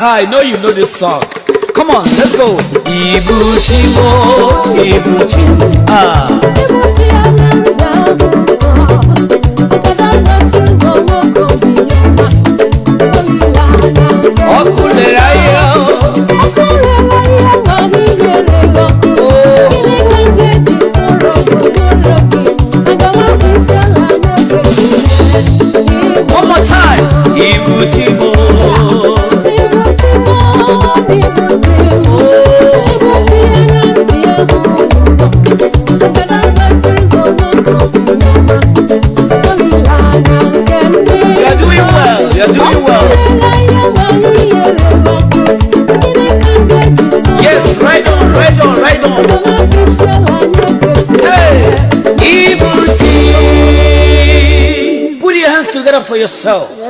I know you know this song. Come on, let's go. Ibuchimo, Ibuchimo. One more time. Ibuchimo. You're doing well. You're doing well. Yes, right on, right on, right on. Hey, Ibuchi. Put your hands together for yourself.